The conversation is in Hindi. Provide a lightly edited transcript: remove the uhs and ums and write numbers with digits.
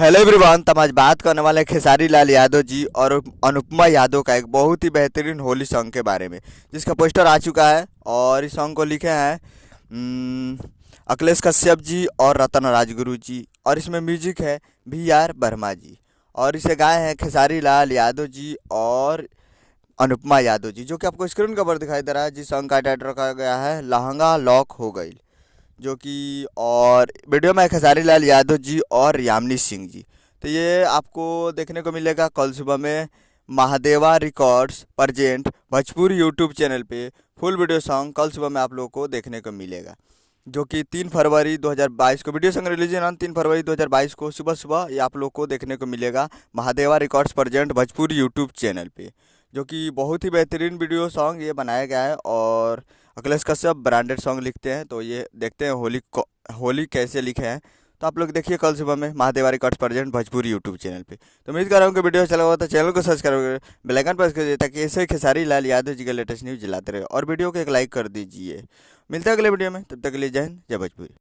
Hello everyone. तो हम आज बात करने वाले हैं खेसारी लाल यादव जी और अनुपमा यादव का एक बहुत ही बेहतरीन होली सॉन्ग के बारे में, जिसका पोस्टर आ चुका है। और इस सॉन्ग को लिखे हैं अखिलेश कश्यप जी और रतन राजगुरु जी, और इसमें म्यूजिक है VR वर्मा जी, और इसे गाए हैं खेसारी लाल यादव जी और अनुपमा यादव जी, जो कि आपको स्क्रीन के ऊपर दिखाई दे रहा है। जिस सॉन्ग का टाइटल रखा गया है लहंगा लॉक हो गई, जो कि और वीडियो में खेसारी लाल यादव जी और यामिनी सिंह जी। तो ये आपको देखने को मिलेगा कल सुबह में Mahadeva records present Bhojpuri YouTube channel पे। फुल वीडियो सॉन्ग कल सुबह में आप लोगों को देखने को मिलेगा, जो कि 3 फरवरी 2022 को वीडियो सॉन्ग रिलीज है। 3 फरवरी 2022 को सुबह सुबह ये आप लोग को देखने को मिलेगा Mahadeva records present Bhojpuri YouTube channel पे, जो कि बहुत ही बेहतरीन वीडियो सॉन्ग ये बनाया गया है। और अखिलेश कश्यप ब्रांडेड सॉन्ग लिखते हैं, तो ये देखते हैं होली कैसे लिखे हैं। तो आप लोग देखिए कल सुबह में Mahadeva records present Bhojpuri YouTube channel पे। तो उम्मीद कर रहा हूँ कि वीडियो अच्छा लगा हो तो चैनल को सब्सक्राइब करें, बेल आइकन प्रेस कर दीजिए, ताकि ऐसे खेसारी लाल यादव जी का लेटेस्ट न्यूज़ दिलाते रहे। और वीडियो को एक लाइक कर दीजिए। मिलते हैं अगले वीडियो में, तब तक के लिए जय हिंद, जय भोजपुरी।